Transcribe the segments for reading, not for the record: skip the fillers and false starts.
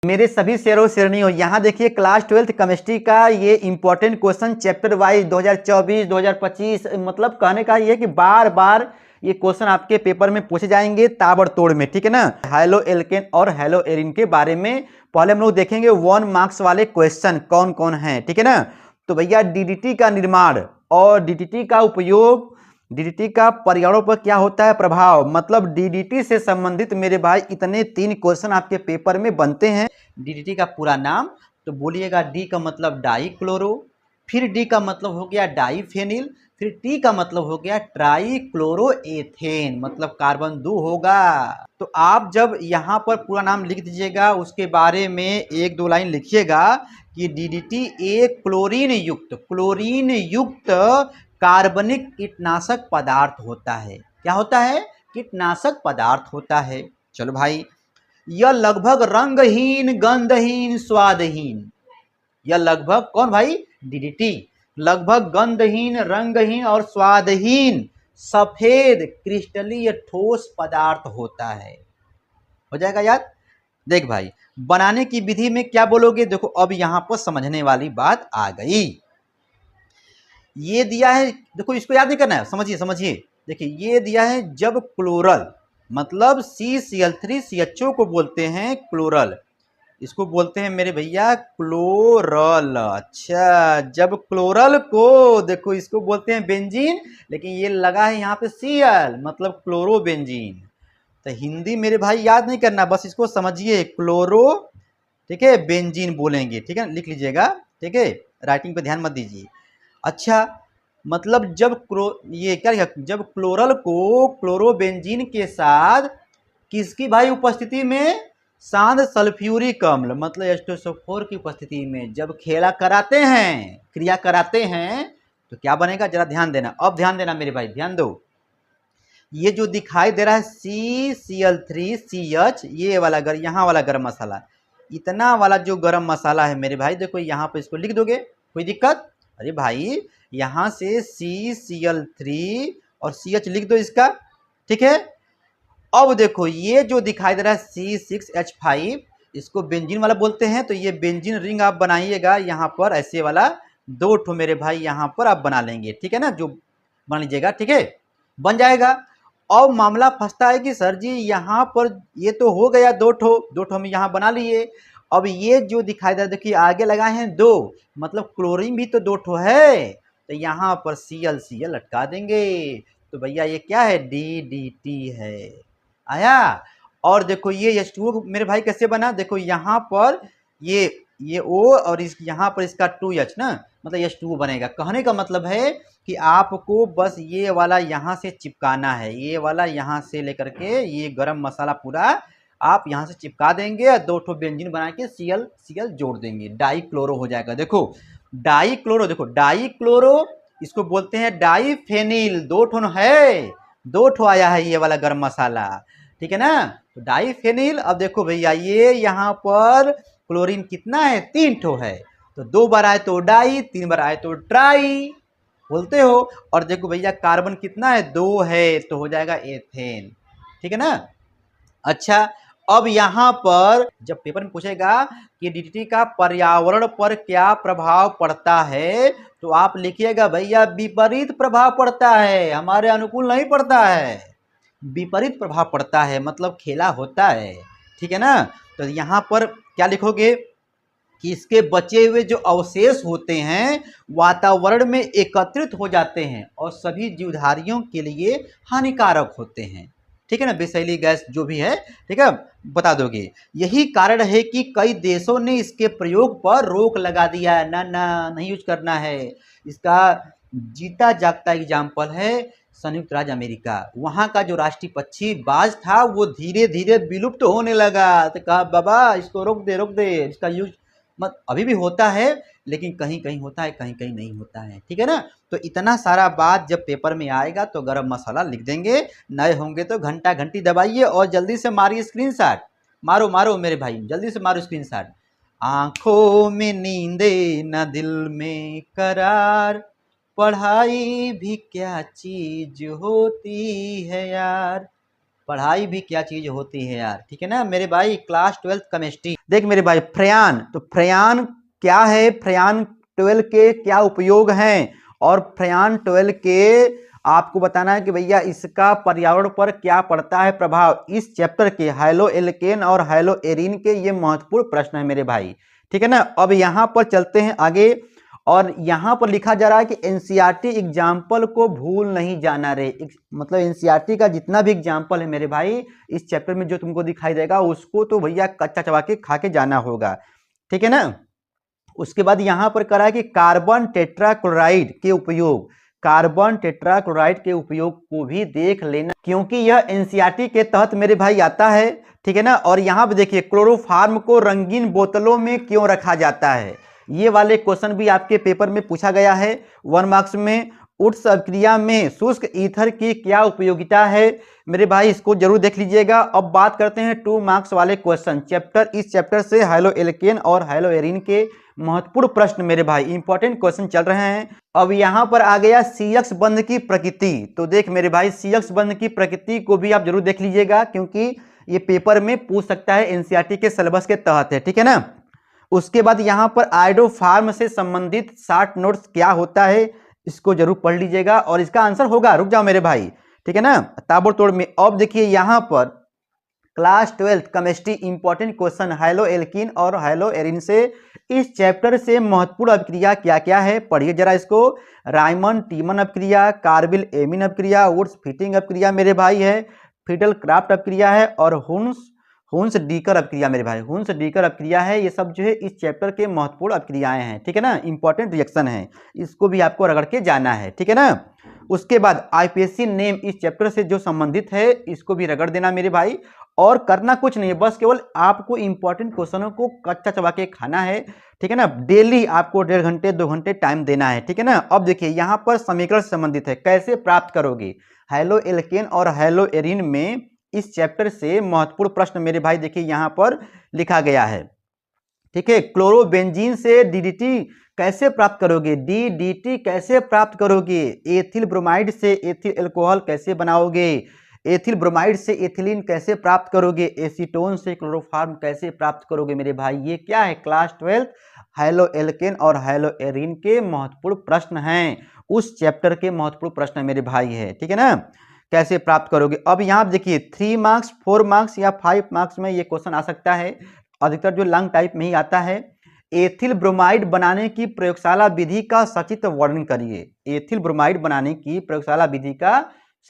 मेरे सभी शेरों शेरनियों, यहाँ देखिए क्लास 12th केमिस्ट्री का ये इंपॉर्टेंट क्वेश्चन चैप्टर वाइज 2024 2025, मतलब कहने का ये कि बार बार ये क्वेश्चन आपके पेपर में पूछे जाएंगे ताबड़तोड़ में, ठीक है ना। हेलो एल्केन और हेलो एरिन के बारे में पहले हम लोग देखेंगे 1 मार्क्स वाले क्वेश्चन कौन कौन है, ठीक है ना। तो भैया डीडीटी का निर्माण और डीडीटी का उपयोग, डीडीटी का पर्यावरण पर क्या होता है प्रभाव, मतलब डीडीटी से संबंधित मेरे भाई इतने 3 क्वेश्चन आपके पेपर में बनते हैं। डीडीटी का पूरा नाम तो बोलिएगा, डी का मतलब डाई क्लोरो, फिर डी का मतलब हो गया डाईफेनिल, फिर टी का मतलब हो गया ट्राई क्लोरो एथेन, मतलब कार्बन 2 होगा। तो आप जब यहाँ पर पूरा नाम लिख दीजिएगा, उसके बारे में 1-2 लाइन लिखिएगा कि डीडीटी एक क्लोरीन युक्त कार्बनिक कीटनाशक पदार्थ होता है। क्या होता है? कीटनाशक पदार्थ होता है। चलो भाई, यह लगभग रंगहीन, गंधहीन, स्वादहीन, यह लगभग कौन भाई? डीडीटी लगभग गंधहीन, रंगहीन और स्वादहीन सफेद क्रिस्टलीय ठोस पदार्थ होता है। हो जाएगा याद? देख भाई, बनाने की विधि में क्या बोलोगे? देखो अब यहां पर समझने वाली बात आ गई। ये दिया है, देखो इसको याद नहीं करना है, समझिए समझिए। देखिए ये दिया है जब क्लोरल, मतलब CCl3CHO को बोलते हैं क्लोरल, इसको बोलते हैं मेरे भैया क्लोरल। अच्छा, जब क्लोरल को देखो इसको बोलते हैं बेंजीन, लेकिन ये लगा है यहाँ पे Cl, मतलब क्लोरोबेंजीन। तो हिंदी मेरे भाई याद नहीं करना, बस इसको समझिए क्लोरो, ठीक है, बेंजीन बोलेंगे, ठीक है, लिख लीजिएगा, ठीक है, राइटिंग पे ध्यान मत दीजिए। अच्छा, मतलब जब क्लोरल को क्लोरोबेंजीन के साथ किसकी भाई उपस्थिति में? सांद्र सल्फ्यूरिक अम्ल, मतलब H2SO4 की उपस्थिति में जब क्रिया कराते हैं तो क्या बनेगा? जरा ध्यान देना, अब ध्यान देना मेरे भाई, ध्यान दो। ये जो दिखाई दे रहा है CCl3CH, ये वाला यहाँ वाला गरम मसाला, इतना वाला जो गरम मसाला है मेरे भाई, देखो यहाँ पे इसको लिख दोगे, कोई दिक्कत? अरे भाई यहाँ से CCl3 और CH लिख दो इसका, ठीक है। अब देखो ये जो दिखाई दे रहा है C6H5, इसको बेंजीन वाला बोलते हैं। तो ये बेंजीन रिंग आप बनाइएगा यहाँ पर, ऐसे वाला 2 ठो मेरे भाई यहाँ पर आप बना लेंगे, ठीक है ना, जो बना लीजिएगा, ठीक है, बन जाएगा। अब मामला फंसता है कि सर जी यहाँ पर ये तो हो गया 2 ठो हम यहाँ बना लिए, अब ये जो दिखाई दे रहा है देखिए आगे लगाए हैं 2, मतलब क्लोरीन भी तो 2 ठो है, तो यहाँ पर Cl लटका देंगे, तो भैया ये क्या है? DDT है। आया? और देखो ये H2O मेरे भाई कैसे बना? देखो यहाँ पर ये O और यहाँ पर इसका 2H ना, मतलब H2O बनेगा। कहने का मतलब है कि आपको बस ये वाला यहाँ से चिपकाना है, ये वाला यहाँ से लेकर के ये गरम मसाला पूरा आप यहाँ से चिपका देंगे और 2 ठो बेंजीन बना के Cl जोड़ देंगे, डाई क्लोरो हो जाएगा। देखो डाई क्लोरो, देखो डाई क्लोरो, इसको बोलते हैं डाईफेनिल, 2 ठो है, 2 ठो आया है ये वाला गरम मसाला, ठीक है ना, तो डाईफेनिल। अब देखो भैया ये यहाँ पर क्लोरीन कितना है? 3 ठो है, तो 2 बार आए तो डाई, 3 बार आए तो ट्राई बोलते हो। और देखो भैया कार्बन कितना है? 2 है, तो हो जाएगा एथेन, ठीक है ना। अच्छा, अब यहाँ पर जब पेपर में पूछेगा कि डीडीटी का पर्यावरण पर क्या प्रभाव पड़ता है, तो आप लिखिएगा भैया विपरीत प्रभाव पड़ता है, हमारे अनुकूल नहीं पड़ता है, विपरीत प्रभाव पड़ता है, मतलब खेला होता है, ठीक है ना। तो यहाँ पर क्या लिखोगे कि इसके बचे हुए जो अवशेष होते हैं वातावरण में एकत्रित हो जाते हैं और सभी जीवधारियों के लिए हानिकारक होते हैं, ठीक है ना, विषैली गैस जो भी है, ठीक है, बता दोगे। यही कारण है कि कई देशों ने इसके प्रयोग पर रोक लगा दिया है, ना ना नहीं यूज करना है। इसका जीता जागता एग्जाम्पल है संयुक्त राज्य अमेरिका, वहां का जो राष्ट्रीय पक्षी बाज था वो धीरे धीरे विलुप्त होने लगा, तो कहा बाबा इसको रोक दे, इसका यूज मत, अभी भी होता है लेकिन कहीं कहीं होता है, कहीं कहीं नहीं होता है, ठीक है ना। तो इतना सारा बात जब पेपर में आएगा तो गरम मसाला लिख देंगे, नए होंगे तो घंटा घंटी दबाइए और जल्दी से मारिए स्क्रीनशॉट, मारो मेरे भाई, जल्दी से मारो स्क्रीनशॉट। आंखों में नींदे न दिल में करार, पढ़ाई भी क्या चीज होती है यार, पढ़ाई भी क्या चीज होती है यार, ठीक है ना मेरे भाई। क्लास 12th केमिस्ट्री देख मेरे भाई, फ्रेयान, तो फ्रेयान क्या है, फ्रेयान 12 के क्या उपयोग हैं, और फ्रेयान 12 के आपको बताना है कि भैया इसका पर्यावरण पर क्या पड़ता है प्रभाव। इस चैप्टर के हाइलो एल्केन और हाइलो एरीन के ये महत्वपूर्ण प्रश्न है मेरे भाई, ठीक है ना। अब यहां पर चलते हैं आगे, और यहां पर लिखा जा रहा है कि एनसीईआरटी एग्जाम्पल को भूल नहीं जाना रे। मतलब एनसीईआरटी का जितना भी एग्जाम्पल है मेरे भाई इस चैप्टर में जो तुमको दिखाई देगा उसको तो भैया कच्चा चबा के खा के जाना होगा, ठीक है ना। उसके बाद यहां पर करा है कि कार्बन टेट्राक्लोराइड के उपयोग, कार्बन टेट्राक्लोराइड के उपयोग को भी देख लेना, क्योंकि यह एनसीईआरटी के तहत मेरे भाई आता है, ठीक है ना। और यहां पे देखिए क्लोरोफार्म को रंगीन बोतलों में क्यों रखा जाता है, ये वाले क्वेश्चन भी आपके पेपर में पूछा गया है 1 मार्क्स में। उट्स अभिक्रिया में शुष्क ईथर की क्या उपयोगिता है मेरे भाई, इसको जरूर देख लीजिएगा। अब बात करते हैं 2 मार्क्स वाले क्वेश्चन, इस चैप्टर से हाइलो एल्केन और हाइलो एरीन के महत्वपूर्ण प्रश्न मेरे भाई, इंपॉर्टेंट क्वेश्चन चल रहे हैं। अब यहां पर आ गया CX बंध की प्रकृति, तो देख मेरे भाई CX बंध की प्रकृति को भी आप जरूर देख लीजिएगा, क्योंकि ये पेपर में पूछ सकता है, एनसीईआरटी के सिलेबस के तहत है, ठीक है ना। उसके बाद यहां पर आइडोफार्म से संबंधित 60 नोट्स क्या होता है, इसको जरूर पढ़ लीजिएगा, और इसका आंसर होगा, रुक जाओ मेरे भाई, ठीक है ना, ताबड़तोड़ में। अब देखिए यहां पर class 12th chemistry important question high-low alkene और हाइलो एरीन से, इस चैप्टर से महत्वपूर्ण अभिक्रिया क्या क्या है पढ़िए जरा इसको। रायमंड टीमन अभिक्रिया, कार्बिल एमिन अभिक्रिया, वुड्स फिटिंग अभिक्रिया मेरे भाई है, फिडल क्राफ्ट अभिक्रिया है, और हुन्स डीकर अभिक्रिया मेरे भाई, हुन्स डीकर अभिक्रिया है। ये सब जो है इस चैप्टर के महत्वपूर्ण अभिक्रियाएं हैं, ठीक है ना, इंपॉर्टेंट रिएक्शन है, इसको भी आपको रगड़ के जाना है, ठीक है ना। उसके बाद आईपीएससी नेम इस चैप्टर से जो संबंधित है इसको भी रगड़ देना मेरे भाई, और करना कुछ नहीं है, बस केवल आपको इंपॉर्टेंट क्वेश्चनों को कच्चा चबा के खाना है, ठीक है ना। डेली आपको 1.5 घंटे 2 घंटे टाइम देना है, ठीक है ना। अब देखिए यहां पर समीकरण से संबंधित है, कैसे प्राप्त करोगे हाइलो एल्केन और हाइलो एरीन में, इस चैप्टर से महत्वपूर्ण प्रश्न मेरे भाई देखिए यहां पर लिखा गया है, ठीक है। क्लोरोबेंजीन से डीडीटी कैसे प्राप्त करोगे, डीडीटी कैसे प्राप्त करोगे, एथिल ब्रोमाइड से एथिल अल्कोहल कैसे बनाओगे, एथिल ब्रोमाइड से एथिलीन कैसे प्राप्त करोगे, एसीटोन से क्लोरोफार्म कैसे प्राप्त करोगे मेरे भाई। ये क्या है, क्लास 12 हाइलो एल्केन और हाइलो एरीन के महत्वपूर्ण प्रश्न हैं, उस चैप्टर के महत्वपूर्ण प्रश्न मेरे भाई है, ठीक है ना, कैसे प्राप्त करोगे। अब यहाँ देखिए 3 मार्क्स 4 मार्क्स या 5 मार्क्स में ये क्वेश्चन आ सकता है, अधिकतर जो लॉन्ग टाइप में ही आता है। एथिल ब्रोमाइड बनाने की प्रयोगशाला विधि का सचित्र वर्णन करिए, एथिल ब्रोमाइड बनाने की प्रयोगशाला विधि का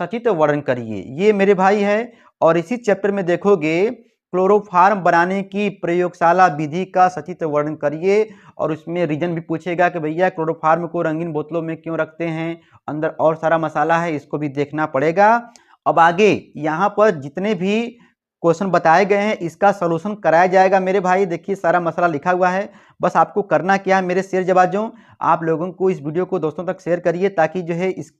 सचित्र वर्णन करिए, ये मेरे भाई है। और इसी चैप्टर में देखोगे क्लोरोफार्म बनाने की प्रयोगशाला विधि का सचित्र वर्णन करिए, और उसमें रीजन भी पूछेगा कि भैया क्लोरोफार्म को रंगीन बोतलों में क्यों रखते हैं, अंदर और सारा मसाला है, इसको भी देखना पड़ेगा। अब आगे यहाँ पर जितने भी क्वेश्चन बताए गए हैं इसका सॉल्यूशन कराया जाएगा मेरे भाई, देखिए सारा मसला लिखा हुआ है। बस आपको करना क्या है मेरे शेयर जवाजों, आप लोगों को इस वीडियो को दोस्तों तक शेयर करिए, ताकि जो है इस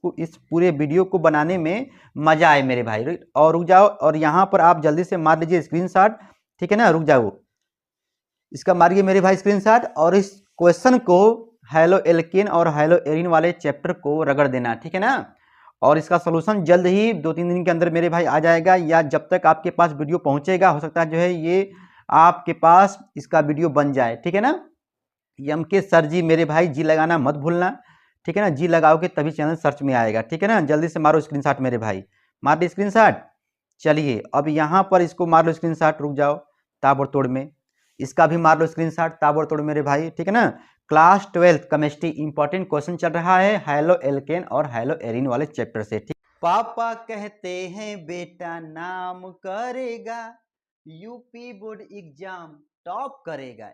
पूरे वीडियो को बनाने में मजा आए मेरे भाई। और रुक जाओ, और यहाँ पर आप जल्दी से मार लीजिए स्क्रीनशॉट, ठीक है ना, रुक जाओ, इसका मारिए मेरे भाई स्क्रीनशॉट, और इस क्वेश्चन को हाइलो एल्केन और हाइलो एरीन वाले चैप्टर को रगड़ देना, ठीक है ना। और इसका सलूशन जल्द ही 2-3 दिन के अंदर मेरे भाई आ जाएगा, या जब तक आपके पास वीडियो पहुंचेगा हो सकता है जो है ये आपके पास इसका वीडियो बन जाए, ठीक है ना। एम के सर जी मेरे भाई जी लगाना मत भूलना, ठीक है ना, जी लगाओगे तभी चैनल सर्च में आएगा, ठीक है ना। जल्दी से मारो स्क्रीनशॉट मेरे भाई, मार दे स्क्रीनशॉट। चलिए अब यहाँ पर इसको मार लो स्क्रीनशॉट, रुक जाओ ताबड़तोड़ में, इसका भी मार लो स्क्रीनशॉट ताबड़तोड़ मेरे भाई, ठीक है ना। Class 12th chemistry important question चल रहा है हाइलो एल्केन और हाइलो एरीन वाले चैप्टर से, ठीक। पापा कहते हैं बेटा नाम करेगा, यूपी बोर्ड एग्जाम टॉप करेगा।